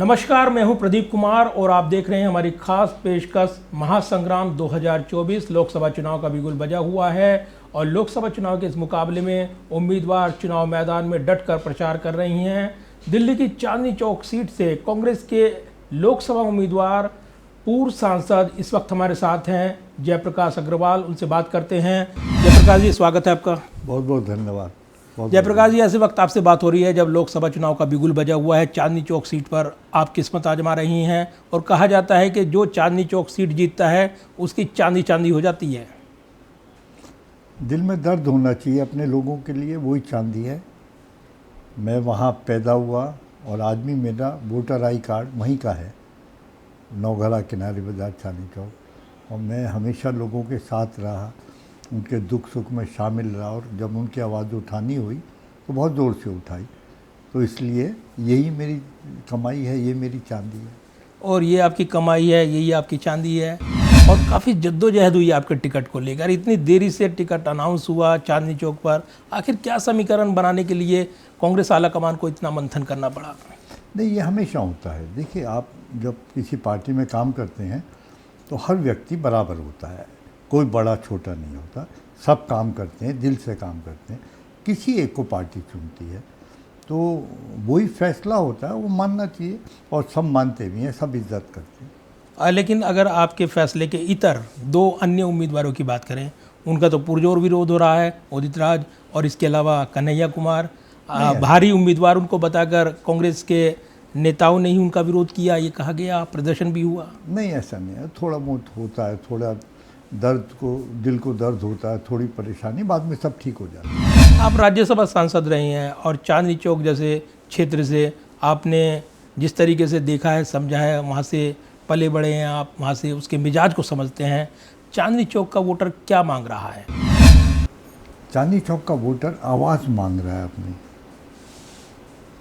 नमस्कार, मैं हूं प्रदीप कुमार और आप देख रहे हैं हमारी खास पेशकश महासंग्राम 2024। लोकसभा चुनाव का बिगुल बजा हुआ है और लोकसभा चुनाव के इस मुकाबले में उम्मीदवार चुनाव मैदान में डटकर प्रचार कर रही हैं। दिल्ली की चांदनी चौक सीट से कांग्रेस के लोकसभा उम्मीदवार पूर्व सांसद इस वक्त हमारे साथ हैं जयप्रकाश अग्रवाल। उनसे बात करते हैं। जयप्रकाश जी, स्वागत है आपका। बहुत बहुत धन्यवाद। जयप्रकाश जी, ऐसे वक्त आपसे बात हो रही है जब लोकसभा चुनाव का बिगुल बजा हुआ है। चांदनी चौक सीट पर आप किस्मत आजमा रही हैं और कहा जाता है कि जो चांदनी चौक सीट जीतता है उसकी चांदी चांदी हो जाती है। दिल में दर्द होना चाहिए अपने लोगों के लिए, वही चांदी है। मैं वहाँ पैदा हुआ और आज भी मेरा वोटर आई कार्ड वहीं का है, नौगढ़ा किनारे बाजार चांदनी चौक। और मैं हमेशा लोगों के साथ रहा, उनके दुख सुख में शामिल रहा और जब उनकी आवाज़ उठानी हुई तो बहुत ज़ोर से उठाई। तो इसलिए यही मेरी कमाई है, ये मेरी चांदी है। और ये आपकी कमाई है, यही आपकी चांदी है। और काफ़ी जद्दोजहद हुई आपके टिकट को लेकर, इतनी देरी से टिकट अनाउंस हुआ चांदनी चौक पर। आखिर क्या समीकरण बनाने के लिए कांग्रेस आला कमान को इतना मंथन करना पड़ा? नहीं, ये हमेशा होता है। देखिए, आप जब किसी पार्टी में काम करते हैं तो हर व्यक्ति बराबर होता है, कोई बड़ा छोटा नहीं होता। सब काम करते हैं, दिल से काम करते हैं। किसी एक को पार्टी चुनती है तो वही फैसला होता है, वो मानना चाहिए और सब मानते भी हैं, सब इज्जत करते हैं। लेकिन अगर आपके फैसले के इतर दो अन्य उम्मीदवारों की बात करें, उनका तो पुरजोर विरोध हो रहा है, उदित राज और इसके अलावा कन्हैया कुमार। भारी उम्मीदवार उनको बताकर कांग्रेस के नेताओं ने ही उनका विरोध किया, ये कहा गया, प्रदर्शन भी हुआ। नहीं, ऐसा नहीं है। थोड़ा बहुत होता है, थोड़ा दर्द को, दिल को दर्द होता है, थोड़ी परेशानी, बाद में सब ठीक हो जाता है। आप राज्यसभा सांसद रहे हैं और चांदनी चौक जैसे क्षेत्र से आपने जिस तरीके से देखा है, समझा है, वहाँ से पले बड़े हैं आप, वहाँ से उसके मिजाज को समझते हैं। चांदनी चौक का वोटर क्या मांग रहा है? चांदनी चौक का वोटर आवाज़ मांग रहा है अपनी।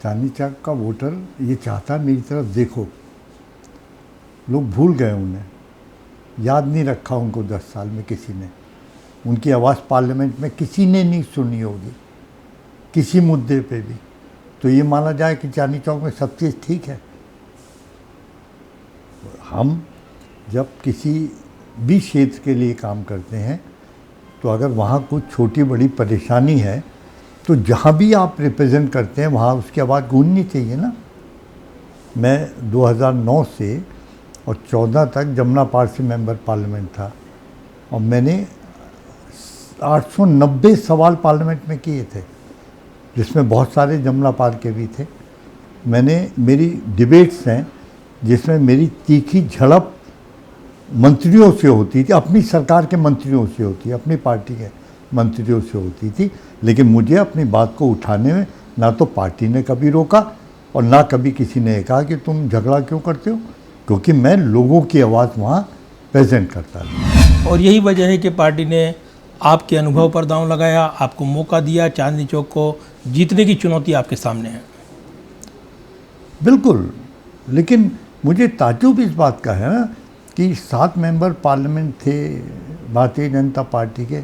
चांदनी चौक का वोटर ये चाहता है मेरी तरफ देखो। लोग भूल गए, उन्हें याद नहीं रखा उनको 10 साल में किसी ने। उनकी आवाज़ पार्लियामेंट में किसी ने नहीं सुनी होगी किसी मुद्दे पे भी। तो ये माना जाए कि चांदनी चौक में सब चीज़ ठीक है। हम जब किसी भी क्षेत्र के लिए काम करते हैं तो अगर वहाँ कुछ छोटी बड़ी परेशानी है तो जहाँ भी आप रिप्रेजेंट करते हैं वहाँ उसकी आवाज़ गूंजनी चाहिए ना। मैं 2009 से और 14 तक जमुना पार से मेंबर पार्लियामेंट था और मैंने 890 सवाल पार्लियामेंट में किए थे, जिसमें बहुत सारे जमुना पार के भी थे। मेरी डिबेट्स हैं जिसमें मेरी तीखी झड़प मंत्रियों से होती थी, अपनी सरकार के मंत्रियों से होती, अपनी पार्टी के मंत्रियों से होती थी। लेकिन मुझे अपनी बात को उठाने में ना तो पार्टी ने कभी रोका और ना कभी किसी ने कहा कि तुम झगड़ा क्यों करते हो, क्योंकि मैं लोगों की आवाज़ वहाँ प्रेजेंट करता था। और यही वजह है कि पार्टी ने आपके अनुभव पर दांव लगाया, आपको मौका दिया। चांदनी चौक को जीतने की चुनौती आपके सामने है। बिल्कुल, लेकिन मुझे ताज्जुब इस बात का है ना कि 7 मेंबर पार्लियामेंट थे भारतीय जनता पार्टी के,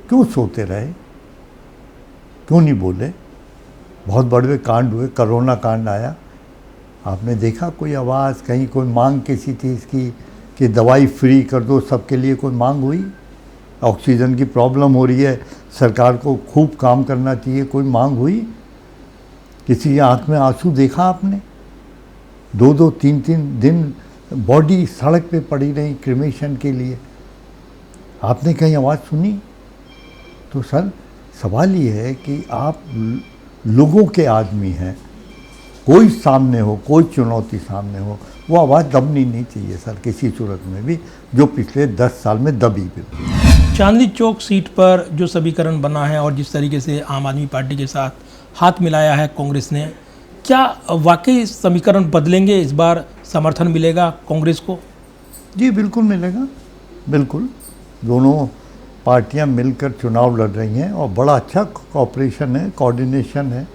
क्यों सोते रहे, क्यों नहीं बोले? बहुत बड़े कांड हुए, कोरोना कांड आया, आपने देखा कोई आवाज़ कहीं, कोई मांग किसी चीज़ की कि दवाई फ्री कर दो सबके लिए, कोई मांग हुई? ऑक्सीजन की प्रॉब्लम हो रही है, सरकार को खूब काम करना चाहिए, कोई मांग हुई? किसी की आँख में आंसू देखा आपने? 2-2, 3-3 दिन बॉडी सड़क पे पड़ी रही क्रिमेशन के लिए, आपने कहीं आवाज़ सुनी? तो सर, सवाल ये है कि आप लोगों के आदमी हैं, कोई सामने हो, कोई चुनौती सामने हो, वो आवाज़ दबनी नहीं चाहिए सर, किसी सूरत में भी, जो पिछले 10 साल में दबी बिल्कुल। चांदनी चौक सीट पर जो समीकरण बना है और जिस तरीके से आम आदमी पार्टी के साथ हाथ मिलाया है कांग्रेस ने, क्या वाकई समीकरण बदलेंगे? इस बार समर्थन मिलेगा कांग्रेस को? जी बिल्कुल मिलेगा, बिल्कुल। दोनों पार्टियां मिलकर चुनाव लड़ रही हैं और बड़ा अच्छा कोऑपरेशन है, कोऑर्डिनेशन है।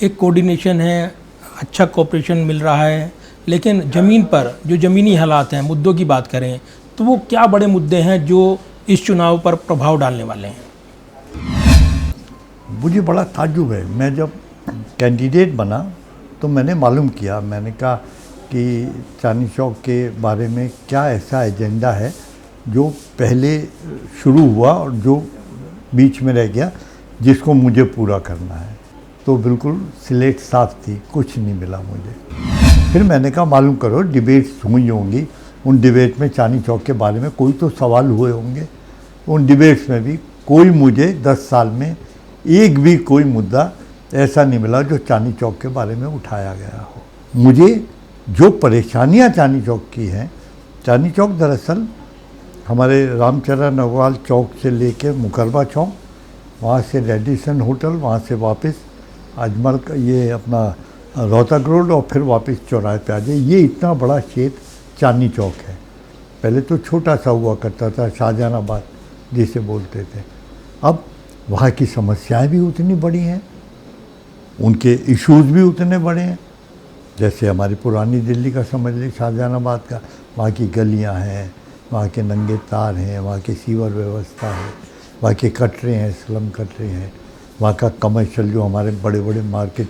एक कोऑर्डिनेशन है, अच्छा कोऑपरेशन मिल रहा है, लेकिन ज़मीन पर जो ज़मीनी हालात हैं, मुद्दों की बात करें तो वो क्या बड़े मुद्दे हैं जो इस चुनाव पर प्रभाव डालने वाले हैं? मुझे बड़ा ताज्जुब है, मैं जब कैंडिडेट बना तो मैंने मालूम किया, मैंने कहा कि चांदनी चौक के बारे में क्या ऐसा एजेंडा है जो पहले शुरू हुआ और जो बीच में रह गया, जिसको मुझे पूरा करना है। तो बिल्कुल स्लेट साफ थी, कुछ नहीं मिला मुझे। फिर मैंने कहा मालूम करो, डिबेट्स हुई होंगी, उन डिबेट में चांदनी चौक के बारे में कोई तो सवाल हुए होंगे। उन डिबेट्स में भी कोई मुझे 10 साल में एक भी कोई मुद्दा ऐसा नहीं मिला जो चांदनी चौक के बारे में उठाया गया हो। मुझे जो परेशानियां चांदनी चौक की हैं, चांदनी चौक दरअसल हमारे रामचरण अग्रवाल चौक से लेके मुकरबा चौक, वहाँ से रेडिसन होटल, वहाँ से वापस अजमल का ये अपना रोहतक रोड और फिर वापस चौराहे पे आ जाए, ये इतना बड़ा क्षेत्र चांदनी चौक है। पहले तो छोटा सा हुआ करता था, शाहजहानाबाद जिसे बोलते थे। अब वहाँ की समस्याएं भी उतनी बड़ी हैं, उनके इश्यूज भी उतने बड़े हैं। जैसे हमारी पुरानी दिल्ली का समझ लीजिए, शाहजहानाबाद का, वहाँ की गलियाँ हैं, वहाँ के नंगे तार हैं, वहाँ की सीवर व्यवस्था है, वहाँ के कटरे हैं, स्लम कटरे हैं, वहाँ का कमर्शियल जो हमारे बड़े बड़े मार्केट,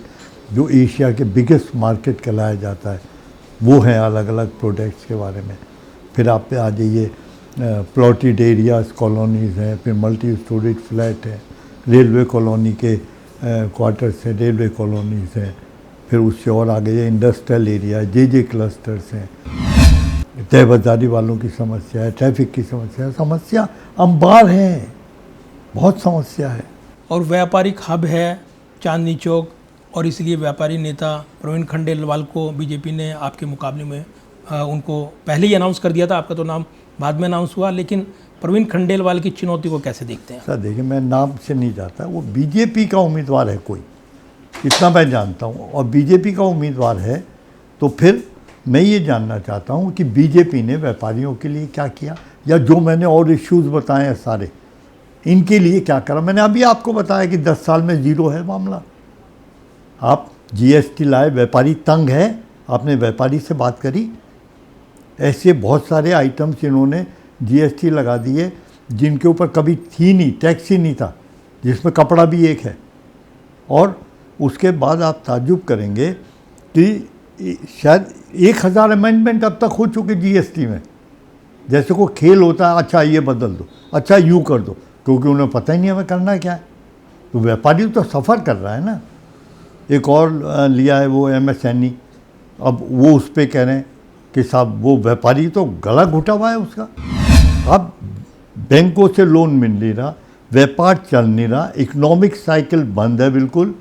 जो एशिया के बिगेस्ट मार्केट कहलाया जाता है, वो हैं अलग अलग प्रोडक्ट्स के बारे में। फिर आप पे आ जाइए, प्लॉटेड एरियाज कॉलोनीज़ हैं, फिर मल्टी स्टोरेज फ्लैट है, रेलवे कॉलोनी के क्वार्टर्स हैं, रेलवे कॉलोनीज़ हैं, फिर उससे और आगे इंडस्ट्रियल एरिया, जे क्लस्टर्स हैं, तय बाजारी वालों की समस्या है, ट्रैफिक की समस्या है, समस्या अंबार है, बहुत समस्या है। और व्यापारिक हब है चांदनी चौक, और इसलिए व्यापारी नेता प्रवीण खंडेलवाल को बीजेपी ने आपके मुकाबले में उनको पहले ही अनाउंस कर दिया था, आपका तो नाम बाद में अनाउंस हुआ, लेकिन प्रवीण खंडेलवाल की चुनौती को कैसे देखते हैं? सर देखिए, मैं नाम से नहीं जाता, वो बीजेपी का उम्मीदवार है कोई, इतना मैं जानता हूँ। और बीजेपी का उम्मीदवार है तो फिर मैं ये जानना चाहता हूँ कि बीजेपी ने व्यापारियों के लिए क्या किया, या जो मैंने और इश्यूज़ बताए हैं सारे, इनके लिए क्या करा। मैंने अभी आपको बताया कि 10 साल में ज़ीरो है मामला। आप जीएसटी लाए, व्यापारी तंग है, आपने व्यापारी से बात करी? ऐसे बहुत सारे आइटम्स इन्होंने जीएसटी लगा दिए जिनके ऊपर कभी थी नहीं, टैक्स ही नहीं था, जिसमें कपड़ा भी एक है। और उसके बाद आप ताज्जुब करेंगे कि शायद 1000 अमेंडमेंट अब तक हो चुके जीएसटी में। जैसे कोई खेल होता है, अच्छा ये बदल दो, अच्छा यूँ कर दो, क्योंकि उन्हें पता ही नहीं हमें करना क्या है। तो व्यापारी तो सफ़र कर रहा है ना। एक और लिया है वो MSNE, अब वो उस पर कह रहे हैं कि साहब वो व्यापारी तो गला घुटा हुआ है उसका। अब बैंकों से लोन मिल नहीं रहा, व्यापार चल नहीं रहा, इकोनॉमिक साइकिल बंद है बिल्कुल,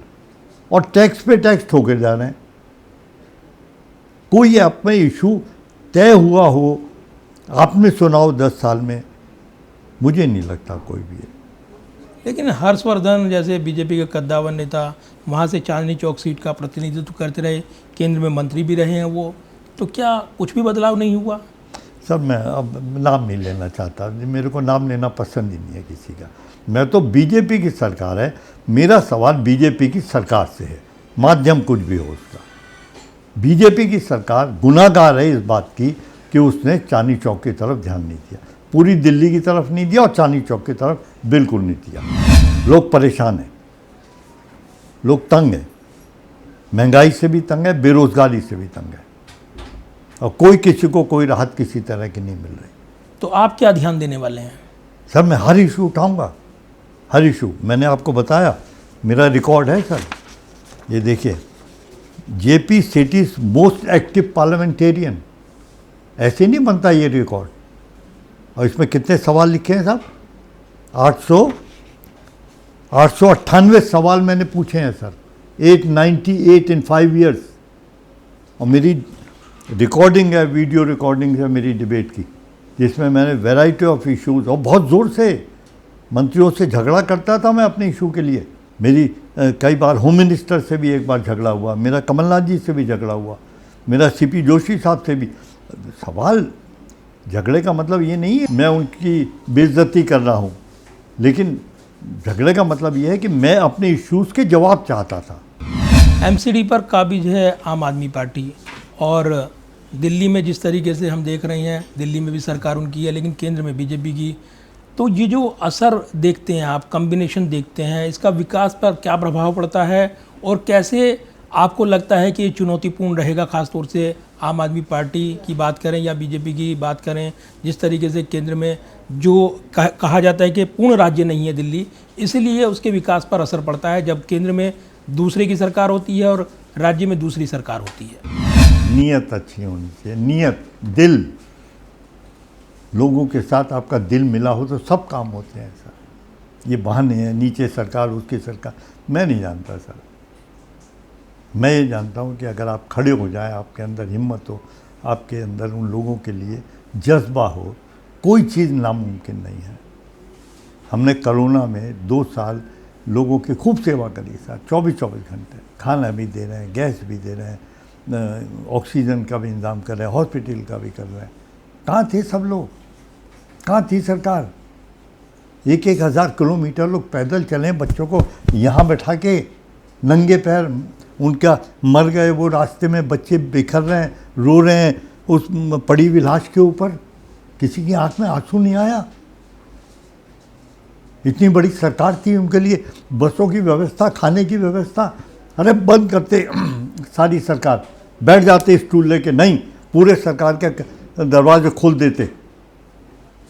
और टैक्स पे टैक्स ठोके जा रहे हैं। कोई आप में इशू तय हुआ हो, आपने सुनाओ 10 साल में, मुझे नहीं लगता कोई भी है। लेकिन हर्षवर्धन जैसे बीजेपी के कद्दावर नेता वहाँ से चांदनी चौक सीट का प्रतिनिधित्व करते रहे, केंद्र में मंत्री भी रहे हैं वो, तो क्या कुछ भी बदलाव नहीं हुआ? सर मैं अब नाम नहीं लेना चाहता, मेरे को नाम लेना पसंद ही नहीं है किसी का। मैं तो बीजेपी की सरकार है, मेरा सवाल बीजेपी की सरकार से है, माध्यम कुछ भी हो उसका। बीजेपी की सरकार गुनाहगार है इस बात की कि उसने चांदनी चौक की तरफ ध्यान नहीं दिया, पूरी दिल्ली की तरफ नहीं दिया और चांदनी चौक की तरफ बिल्कुल नहीं दिया। लोग परेशान हैं, लोग तंग हैं, महंगाई से भी तंग है, बेरोजगारी से भी तंग है, और कोई किसी को कोई राहत किसी तरह की नहीं मिल रही। तो आप क्या ध्यान देने वाले हैं? सर मैं हर इशू उठाऊंगा, हर इशू। मैंने आपको बताया मेरा रिकॉर्ड है सर, ये देखिए, JP Sethi's most active parliamentarian, ऐसे नहीं बनता ये रिकॉर्ड। और इसमें कितने सवाल लिखे हैं साहब? 898 सवाल मैंने पूछे हैं सर, 898 इन 5 years। और मेरी रिकॉर्डिंग है, वीडियो रिकॉर्डिंग है मेरी डिबेट की, जिसमें मैंने वैरायटी ऑफ इश्यूज, और बहुत ज़ोर से मंत्रियों से झगड़ा करता था मैं अपने इशू के लिए। मेरी कई बार होम मिनिस्टर से भी एक बार झगड़ा हुआ, मेरा कमलनाथ जी से भी झगड़ा हुआ, मेरा CP जोशी साहब से भी। सवाल, झगड़े का मतलब ये नहीं है मैं उनकी बेइज्जती कर रहा हूँ, लेकिन झगड़े का मतलब ये है कि मैं अपने इश्यूज़ के जवाब चाहता था। MCD पर काबिज है आम आदमी पार्टी, और दिल्ली में जिस तरीके से हम देख रहे हैं, दिल्ली में भी सरकार उनकी है लेकिन केंद्र में बीजेपी की, तो ये जो असर देखते हैं आप, कॉम्बिनेशन देखते हैं, इसका विकास पर क्या प्रभाव पड़ता है और कैसे आपको लगता है कि ये चुनौतीपूर्ण रहेगा, खासतौर से आम आदमी पार्टी की बात करें या बीजेपी की बात करें, जिस तरीके से केंद्र में जो कहा जाता है कि पूर्ण राज्य नहीं है दिल्ली, इसीलिए उसके विकास पर असर पड़ता है जब केंद्र में दूसरे की सरकार होती है और राज्य में दूसरी सरकार होती है। नीयत अच्छी होनी चाहिए, नीयत, दिल, लोगों के साथ आपका दिल मिला हो तो सब काम होते हैं सर। ये बहाने हैं, नीचे सरकार उसकी सरकार, मैं नहीं जानता सर। मैं ये जानता हूँ कि अगर आप खड़े हो जाए, आपके अंदर हिम्मत हो, आपके अंदर उन लोगों के लिए जज्बा हो, कोई चीज़ नामुमकिन नहीं है। हमने कोरोना में 2 साल लोगों की खूब सेवा करी सर, 24-24 घंटे खाना भी दे रहे हैं, गैस भी दे रहे हैं, ऑक्सीजन का भी इंतजाम कर रहे हैं, हॉस्पिटल का भी कर रहे हैं। कहाँ थे सब लोग, कहाँ थी सरकार? 1-1 हज़ार किलोमीटर लोग पैदल चले, बच्चों को यहाँ बैठा के नंगे पैर, उनका मर गए वो रास्ते में, बच्चे बिखर रहे हैं, रो रहे हैं उस पड़ी हुई लाश के ऊपर, किसी की आंख में आंसू नहीं आया। इतनी बड़ी सरकार थी उनके लिए, बसों की व्यवस्था, खाने की व्यवस्था, अरे बंद करते सारी सरकार, बैठ जाते स्टूल लेके, नहीं, पूरे सरकार के दरवाजे खोल देते।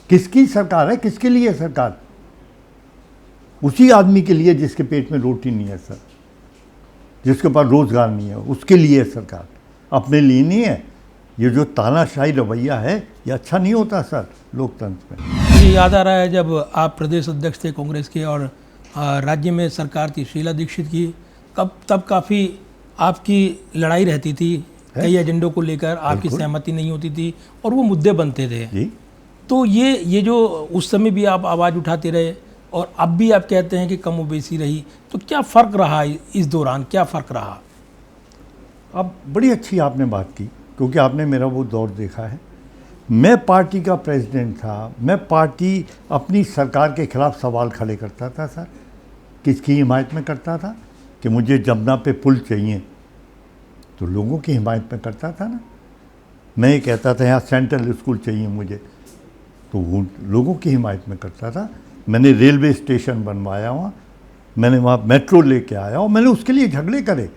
किसकी सरकार है, किसके लिए सरकार? उसी आदमी के लिए जिसके पेट में रोटी नहीं है सर, जिसके पास रोजगार नहीं है, उसके लिए सरकार, अपने लिए नहीं है। ये जो तानाशाही रवैया है, ये अच्छा नहीं होता सर लोकतंत्र में। मुझे याद आ रहा है जब आप प्रदेश अध्यक्ष थे कांग्रेस के और राज्य में सरकार थी शीला दीक्षित की, तब काफ़ी आपकी लड़ाई रहती थी, कई एजेंडों को लेकर आपकी सहमति नहीं होती थी और वो मुद्दे बनते थे जी। तो ये जो उस समय भी आप आवाज़ उठाते रहे और अब भी आप कहते हैं कि कमोबेशी रही, तो क्या फ़र्क रहा इस दौरान, क्या फ़र्क रहा? अब बड़ी अच्छी आपने बात की, क्योंकि आपने मेरा वो दौर देखा है। मैं पार्टी का प्रेसिडेंट था, मैं पार्टी अपनी सरकार के खिलाफ सवाल खड़े करता था सर। किसकी हिमायत में करता था? कि मुझे जमुना पे पुल चाहिए, तो लोगों की हिमायत में करता था ना। मैं ये कहता था यहाँ सेंट्रल स्कूल चाहिए मुझे, तो वो लोगों की हिमायत में करता था। मैंने रेलवे स्टेशन बनवाया वहाँ, मैंने वहाँ मेट्रो लेके आया और मैंने उसके लिए झगड़े करे।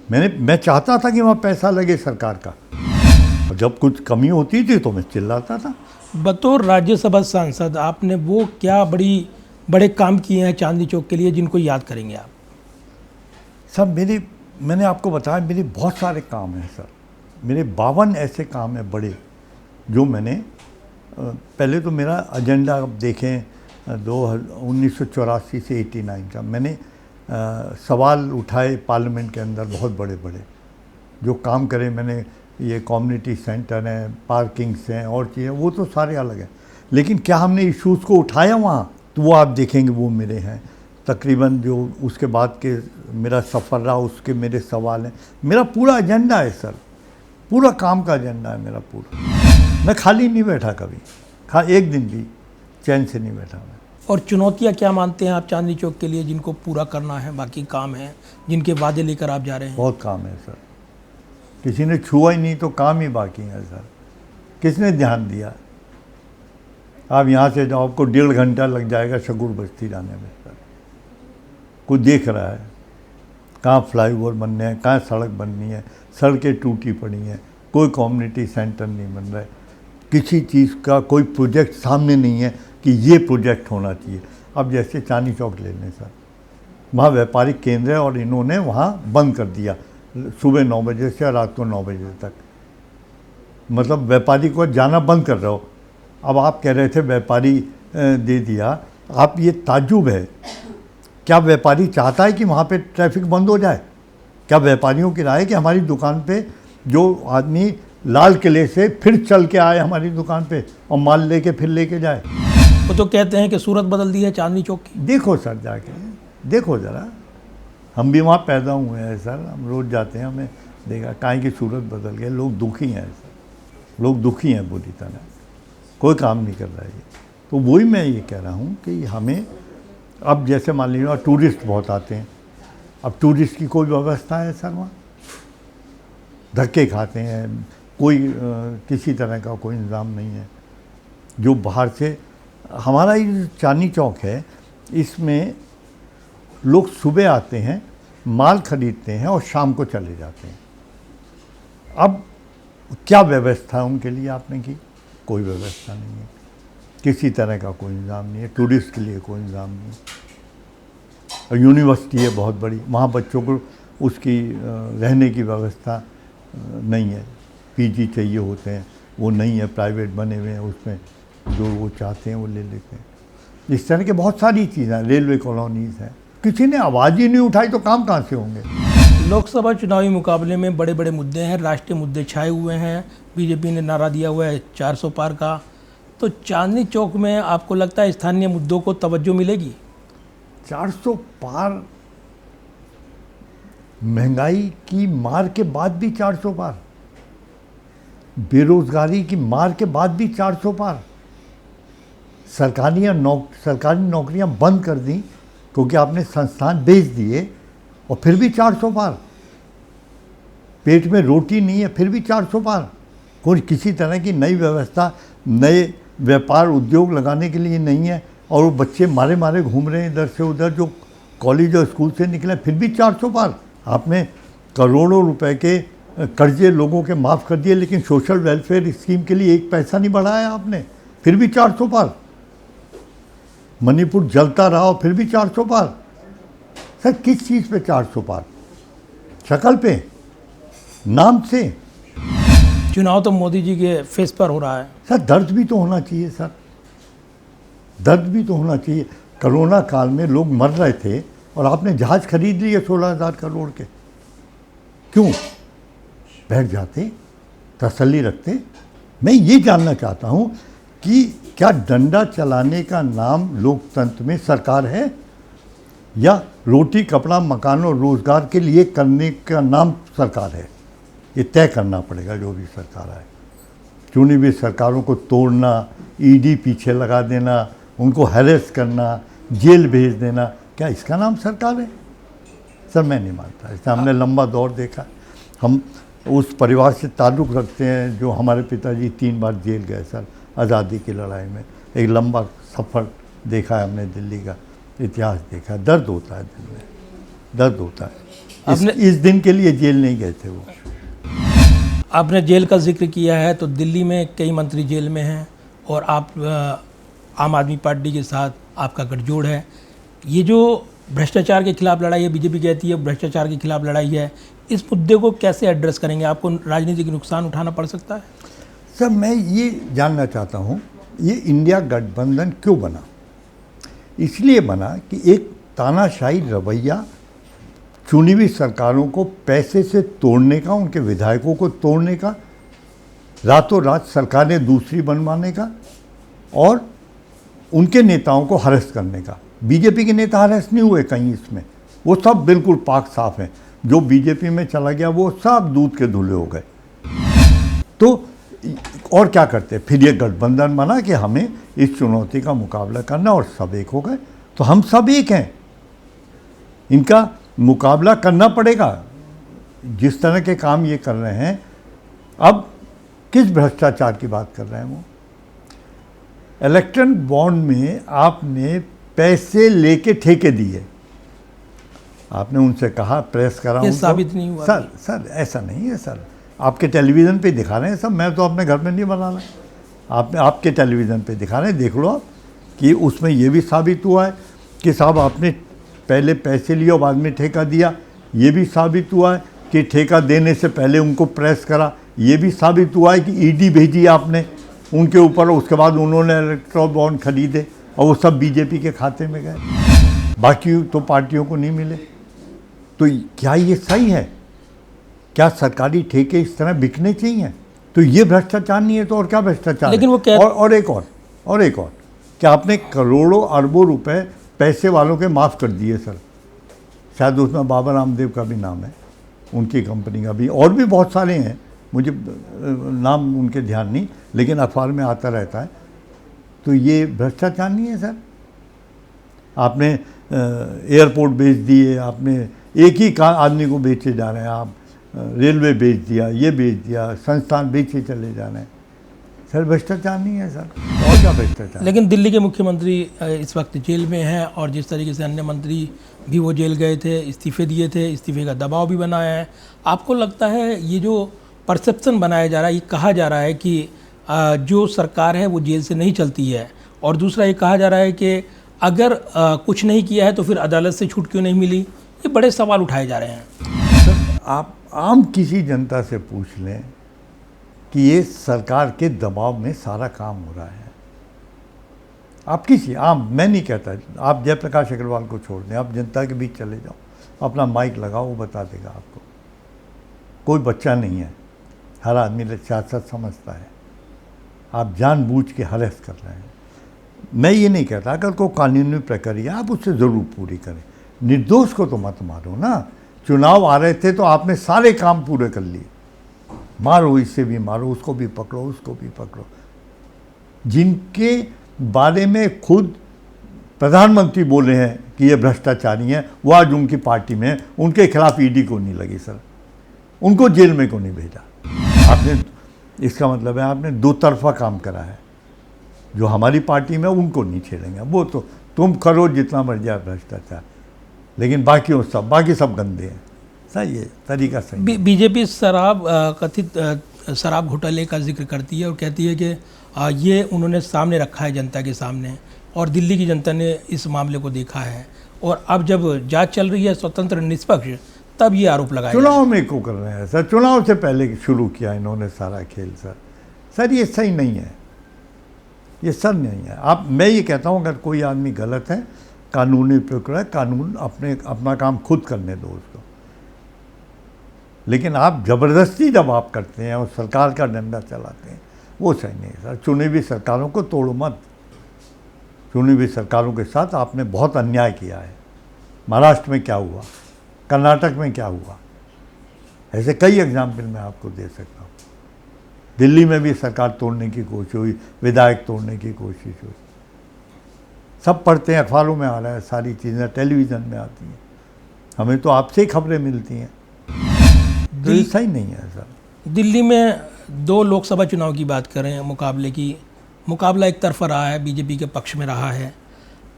मैं चाहता था कि वहाँ पैसा लगे सरकार का, और जब कुछ कमी होती थी तो मैं चिल्लाता था। बतौर राज्यसभा सांसद आपने वो क्या बड़े काम किए हैं चांदनी चौक के लिए जिनको याद करेंगे आप? सर मैंने आपको बताया, मेरे बहुत सारे काम हैं सर। मेरे 52 ऐसे काम हैं बड़े, जो मैंने पहले तो मेरा एजेंडा आप देखें 1984 से 89 का, मैंने सवाल उठाए पार्लियामेंट के अंदर बहुत बड़े बड़े, जो काम करे मैंने। ये कम्युनिटी सेंटर हैं, पार्किंग्स हैं और चीज़ें, वो तो सारे अलग हैं, लेकिन क्या हमने इश्यूज़ को उठाया वहाँ, तो वो आप देखेंगे वो मेरे हैं। तकरीबन जो उसके बाद के मेरा सफ़र रहा, उसके मेरे सवाल हैं। मेरा पूरा एजेंडा है सर, पूरा काम का एजेंडा है मेरा पूरा। मैं खाली नहीं बैठा कभी, एक दिन भी चैन से नहीं बैठा मैं। और चुनौतियाँ क्या मानते हैं आप चांदनी चौक के लिए, जिनको पूरा करना है, बाकी काम है जिनके वादे लेकर आप जा रहे हैं? बहुत काम है सर, किसी ने छुआ ही नहीं तो काम ही बाकी है सर। किसने ध्यान दिया? आप यहाँ से जाओ, आपको 1.5 घंटा लग जाएगा शकूर बस्ती जाने में सर। कोई देख रहा है कहाँ फ्लाईओवर बनने हैं, कहाँ सड़क बननी है, सड़कें टूटी पड़ी हैं, कोई कम्युनिटी सेंटर नहीं बन रहा है, किसी चीज़ का कोई प्रोजेक्ट सामने नहीं है कि ये प्रोजेक्ट होना चाहिए। अब जैसे चांदनी चौक ले लें सर, वहाँ व्यापारिक केंद्र है और इन्होंने वहाँ बंद कर दिया सुबह 9 बजे से रात को 9 बजे तक, मतलब व्यापारी को जाना बंद कर रहे हो। अब आप कह रहे थे व्यापारी दे दिया, आप ये ताज्जुब है, क्या व्यापारी चाहता है कि वहाँ पे ट्रैफिक बंद हो जाए? क्या व्यापारियों की राय है कि हमारी दुकान पे जो आदमी लाल किले से फिर चल के आए हमारी दुकान पे और माल लेके फिर लेके जाए? वो तो कहते हैं कि सूरत बदल दी है चांदनी चौक की। देखो सर, जाके देखो ज़रा, हम भी वहाँ पैदा हुए हैं सर, हम रोज़ जाते हैं, हमें देखा काहे की सूरत बदल गए। लोग दुखी हैं सर, लोग दुखी हैं बुरी तरह, कोई काम नहीं कर रहा है। तो वही मैं ये कह रहा हूँ कि हमें अब जैसे मान लीजिए टूरिस्ट बहुत आते हैं, अब टूरिस्ट की कोई व्यवस्था है सर? वहाँ धक्के खाते हैं, कोई किसी तरह का कोई इंतज़ाम नहीं है। जो बाहर से हमारा ये चांदनी चौक है, इसमें लोग सुबह आते हैं, माल खरीदते हैं और शाम को चले जाते हैं। अब क्या व्यवस्था उनके लिए आपने की? कोई व्यवस्था नहीं है, किसी तरह का कोई इंतज़ाम नहीं है, टूरिस्ट के लिए कोई इंतज़ाम नहीं है। और यूनिवर्सिटी है बहुत बड़ी, वहाँ बच्चों को उसकी रहने की व्यवस्था नहीं है, पीजी चाहिए होते हैं, वो नहीं है, प्राइवेट बने हुए हैं, उसमें जो वो चाहते हैं वो ले लेते हैं। इस तरह के बहुत सारी चीज़ें, रेलवे कॉलोनीज़ हैं, किसी ने आवाज़ ही नहीं उठाई तो काम कहाँ से होंगे। लोकसभा चुनावी मुकाबले में बड़े बड़े मुद्दे हैं, राष्ट्रीय मुद्दे छाए हुए हैं। बीजेपी ने नारा दिया हुआ है 400 पार का। तो चांदनी चौक में आपको लगता है स्थानीय मुद्दों को तवज्जो मिलेगी? 400 पार, महंगाई की मार के बाद भी 400 पार, बेरोजगारी की मार के बाद भी 400 पार, सरकारी नौकरियां बंद कर दी क्योंकि आपने संस्थान बेच दिए और फिर भी 400 पार, पेट में रोटी नहीं है फिर भी 400 पार। कोई किसी तरह की नई व्यवस्था, नए व्यापार उद्योग लगाने के लिए नहीं है, और वो बच्चे मारे मारे घूम रहे हैं इधर से उधर, जो कॉलेज और स्कूल से निकले, फिर भी 400 पार। आपने करोड़ों रुपए के कर्जे लोगों के माफ़ कर दिए, लेकिन सोशल वेलफेयर स्कीम के लिए एक पैसा नहीं बढ़ाया आपने, फिर भी 400 पार। मणिपुर जलता रहा और फिर भी 400 पार। सर किस चीज़ पे 400 पार? शक्ल पे, नाम से? चुनाव तो मोदी जी के फेस पर हो रहा है। सर दर्द भी तो होना चाहिए, सर दर्द भी तो होना चाहिए। कोरोना काल में लोग मर रहे थे और आपने जहाज खरीद लिए 16,000 करोड़ के, क्यों? बैठ जाते, तसल्ली रखते। मैं ये जानना चाहता हूँ कि क्या डंडा चलाने का नाम लोकतंत्र में सरकार है, या रोटी कपड़ा मकान और रोजगार के लिए करने का नाम सरकार है? ये तय करना पड़ेगा जो भी सरकार आए। चुनी हुई सरकारों को तोड़ना, ईडी पीछे लगा देना, उनको हैरेस करना, जेल भेज देना, क्या इसका नाम सरकार है? सर मैं नहीं मानता। इससे हमने लंबा दौर देखा, हम उस परिवार से ताल्लुक़ रखते हैं जो हमारे पिताजी 3 बार जेल गए सर, आज़ादी की लड़ाई में। एक लंबा सफ़र देखा है हमने, दिल्ली का इतिहास देखा है। दर्द होता है दिल में, दर्द होता है। इस दिन के लिए जेल नहीं गए थे वो। आपने जेल का जिक्र किया है, तो दिल्ली में कई मंत्री जेल में हैं और आप आम आदमी पार्टी के साथ आपका गठजोड़ है। ये जो भ्रष्टाचार के खिलाफ लड़ाई है, बीजेपी कहती है भ्रष्टाचार के खिलाफ लड़ाई है, इस मुद्दे को कैसे एड्रेस करेंगे? आपको राजनीतिक नुकसान उठाना पड़ सकता है? सर मैं ये जानना चाहता हूँ, ये इंडिया गठबंधन क्यों बना? इसलिए बना कि एक तानाशाही रवैया, चुनी हुई सरकारों को पैसे से तोड़ने का, उनके विधायकों को तोड़ने का, रातों रात सरकारें दूसरी बनवाने का, और उनके नेताओं को हरेस करने का। बीजेपी के नेता हरेस नहीं हुए कहीं इसमें, वो सब बिल्कुल पाक साफ हैं। जो बीजेपी में चला गया वो सब दूध के धुले हो गए। तो और क्या करते? फिर ये गठबंधन बना कि हमें इस चुनौती का मुकाबला करना, और सब एक हो गए। तो हम सब एक हैं, इनका मुकाबला करना पड़ेगा। जिस तरह के काम ये कर रहे हैं, अब किस भ्रष्टाचार की बात कर रहे हैं वो? इलेक्ट्रॉन बॉन्ड में आपने पैसे लेके ठेके दिए, आपने उनसे कहा, प्रेस करा, ये साबित नहीं हुआ। सर ऐसा नहीं है सर, आपके टेलीविज़न पे दिखा रहे हैं सब, मैं तो अपने घर में नहीं बना रहा, आपके टेलीविज़न पे दिखा रहे हैं, देख लो आप, कि उसमें ये भी साबित हुआ है कि साहब आपने पहले पैसे लिए और बाद में ठेका दिया। ये भी साबित हुआ है कि ठेका देने से पहले उनको प्रेस करा। ये भी साबित हुआ है कि ईडी भेजी आपने उनके ऊपर, उसके बाद उन्होंने इलेक्ट्रॉल बॉन्ड खरीदे और वो सब बीजेपी के खाते में गए, बाकी तो पार्टियों को नहीं मिले। तो क्या ये सही है? क्या सरकारी ठेके इस तरह बिकने चाहिए? तो ये भ्रष्टाचार नहीं है तो और क्या भ्रष्टाचार? लेकिन वो और एक और क्या आपने करोड़ों अरबों रुपए पैसे वालों के माफ़ कर दिए सर। शायद उसमें बाबा रामदेव का भी नाम है, उनकी कंपनी का भी, और भी बहुत सारे हैं, मुझे नाम उनके ध्यान नहीं, लेकिन अखबार में आता रहता है। तो ये भ्रष्टाचार नहीं है सर? आपने एयरपोर्ट बेच दिए, आपने एक ही आदमी को बेचे जा रहे हैं आप, रेलवे बेच दिया, ये बेच दिया, संस्थान बेचे चले जा रहे हैं। सर भ्रष्टाचार नहीं है सर, और क्या का भ्रष्टाचार। लेकिन दिल्ली के मुख्यमंत्री इस वक्त जेल में हैं और जिस तरीके से अन्य मंत्री भी वो जेल गए थे, इस्तीफे दिए थे, इस्तीफे का दबाव भी बनाया है। आपको लगता है ये जो परसेप्शन बनाया जा रहा है, ये कहा जा रहा है कि जो सरकार है वो जेल से नहीं चलती है, और दूसरा ये कहा जा रहा है कि अगर कुछ नहीं किया है तो फिर अदालत से छूट क्यों नहीं मिली, ये बड़े सवाल उठाए जा रहे हैं। सर, आप आम किसी जनता से पूछ लें कि ये सरकार के दबाव में सारा काम हो रहा है। आप किसी आम, मैं नहीं कहता, आप जयप्रकाश अग्रवाल को छोड़ दें, आप जनता के बीच चले जाओ, अपना माइक लगाओ, वो बता देगा आपको। कोई बच्चा नहीं है, हर आदमी सियासत समझता है। आप जानबूझ के हरेस कर रहे हैं। मैं ये नहीं कहता, अगर कोई कानूनी प्रक्रिया आप उससे ज़रूर पूरी करें, निर्दोष को तो मत मारो ना। चुनाव आ रहे थे तो आपने सारे काम पूरे कर लिए, मारो इससे भी मारो, उसको भी पकड़ो, उसको भी पकड़ो। जिनके बारे में खुद प्रधानमंत्री बोले हैं कि ये भ्रष्टाचारी हैं, वो आज उनकी पार्टी में, उनके खिलाफ ईडी को नहीं लगी सर, उनको जेल में को नहीं भेजा आपने। इसका मतलब है आपने दो तरफा काम करा है। जो हमारी पार्टी में उनको नहीं छेड़ेंगे, वो तो तुम करो जितना मर जाए भ्रष्टाचार, लेकिन बाकी सब गंदे हैं सर। ये तरीका सही। बीजेपी शराब कथित शराब घोटाले का जिक्र करती है और कहती है कि ये उन्होंने सामने रखा है जनता के सामने, और दिल्ली की जनता ने इस मामले को देखा है, और अब जब जांच चल रही है स्वतंत्र निष्पक्ष, तब ये आरोप लगाया। चुनाव में क्यों कर रहे हैं सर? चुनाव से पहले शुरू किया इन्होंने सारा खेल सर। ये सही नहीं है, ये सर नहीं है। मैं ये कहता हूँ, अगर कोई आदमी गलत है, कानूनी प्रक्रिया, कानून अपना काम खुद करने दो उसको। लेकिन आप ज़बरदस्ती जब आप करते हैं और सरकार का डंडा चलाते हैं, वो सही नहीं है सर। चुनी हुई सरकारों को तोड़ो मत। चुनी हुई सरकारों के साथ आपने बहुत अन्याय किया है। महाराष्ट्र में क्या हुआ, कर्नाटक में क्या हुआ, ऐसे कई एग्जाम्पल मैं आपको दे सकता हूँ। दिल्ली में भी सरकार तोड़ने की कोशिश हुई, विधायक तोड़ने की कोशिश हुई। सब पढ़ते हैं, अखबारों में आ रहा है, सारी चीज़ें टेलीविज़न में आती हैं, हमें तो आपसे ही खबरें मिलती हैं। तो ये सही नहीं है सर। दिल्ली में 2 लोकसभा चुनाव की बात करें, मुकाबले की, मुकाबला एक तरफा रहा है, बीजेपी के पक्ष में रहा है,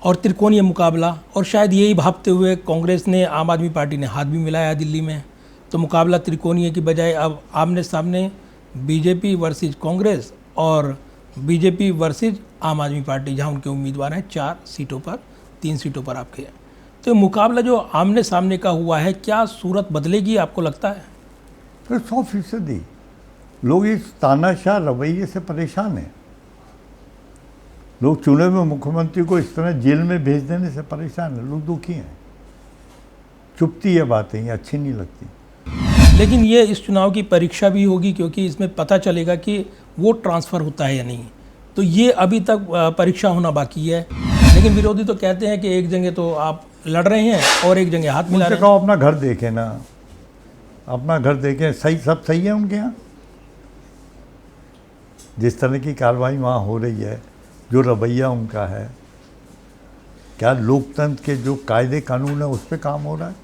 और त्रिकोणीय मुकाबला, और शायद यही भापते हुए कांग्रेस ने, आम आदमी पार्टी ने हाथ भी मिलाया दिल्ली में। तो मुकाबला त्रिकोणीय की बजाय अब आमने सामने बीजेपी वर्सेस कांग्रेस और बीजेपी वर्सेस आम आदमी पार्टी, जहां उनके उम्मीदवार हैं 4 सीटों पर, 3 सीटों पर आपके। तो मुकाबला जो आमने सामने का हुआ है, क्या सूरत बदलेगी आपको लगता है? तो 100% लोग इस तानाशाह रवैये से परेशान हैं। लोग चुने हुए मुख्यमंत्री को इस तरह जेल में भेज देने से परेशान हैं, लोग दुखी हैं। चुपती ये बातें, ये अच्छी नहीं लगती। लेकिन ये इस चुनाव की परीक्षा भी होगी, क्योंकि इसमें पता चलेगा कि वोट ट्रांसफ़र होता है या नहीं। तो ये अभी तक परीक्षा होना बाकी है। लेकिन विरोधी तो कहते हैं कि एक जगह तो आप लड़ रहे हैं और एक जगह हाथ मिला रहे हैं। कहो अपना घर देखें ना, अपना घर देखें, सही, सब सही है उनके यहाँ। जिस तरह की कार्रवाई वहाँ हो रही है, जो रवैया उनका है, क्या लोकतंत्र के जो कायदे कानून है उस पर काम हो रहा है?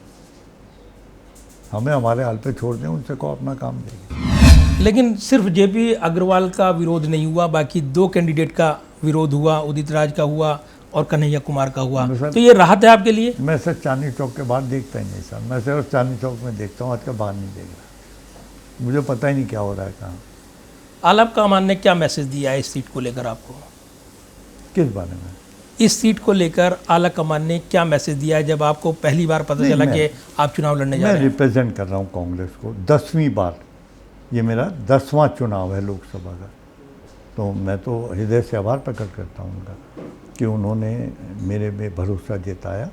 हमें हमारे हाल पे छोड़ दें, उनसे को अपना काम देंगे। लेकिन सिर्फ जेपी अग्रवाल का विरोध नहीं हुआ, बाकी 2 कैंडिडेट का विरोध हुआ, उदित राज का हुआ और कन्हैया कुमार का हुआ। तो ये राहत है आपके लिए? मैं सर चांदनी चौक के बाहर देखता ही नहीं सर, मैं सिर्फ चांदनी चौक में देखता हूँ, आजकल बाहर नहीं देख रहा। मुझे पता ही नहीं क्या हो रहा है कहाँ। आलम कमान ने क्या मैसेज दिया है इस सीट को लेकर आपको? किस बारे में? इस सीट को लेकर आला कमान ने क्या मैसेज दिया है जब आपको पहली बार पता चला कि आप चुनाव लड़ने जा रहे हैं? मैं रिप्रेजेंट कर रहा हूँ कांग्रेस को 10वीं बार। ये मेरा 10वां चुनाव है लोकसभा का। तो मैं तो हृदय से आभार प्रकट करता हूँ उनका कि उन्होंने मेरे में भरोसा जताया,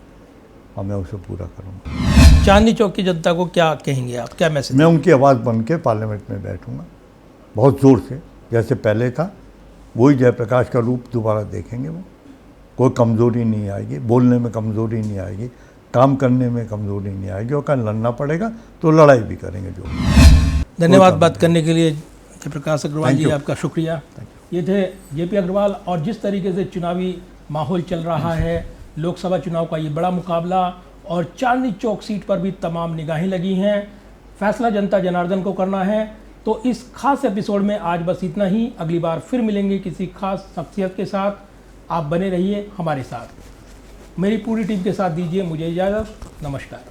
और मैं उसे पूरा करूँगा। चांदनी चौक की जनता को क्या कहेंगे आप, क्या मैसेज? मैं उनकी आवाज़ बन के पार्लियामेंट में बैठूँगा बहुत ज़ोर से, जैसे पहले था वही जयप्रकाश का रूप दोबारा देखेंगे। वो कोई कमज़ोरी नहीं आएगी, बोलने में कमज़ोरी नहीं आएगी, काम करने में कमज़ोरी नहीं आएगी, और कल लड़ना पड़ेगा तो लड़ाई भी करेंगे। जो धन्यवाद बात करने के लिए जयप्रकाश अग्रवाल जी, आपका शुक्रिया। ये थे जेपी अग्रवाल। और जिस तरीके से चुनावी माहौल चल रहा है, लोकसभा चुनाव का ये बड़ा मुकाबला, और चांदनी चौक सीट पर भी तमाम निगाहें लगी हैं। फैसला जनता जनार्दन को करना है तो इस खास एपिसोड में आज बस इतना ही। अगली बार फिर मिलेंगे किसी खास शख्सियत के साथ। आप बने रहिए हमारे साथ। मेरी पूरी टीम के साथ दीजिए मुझे इजाज़त। नमस्कार।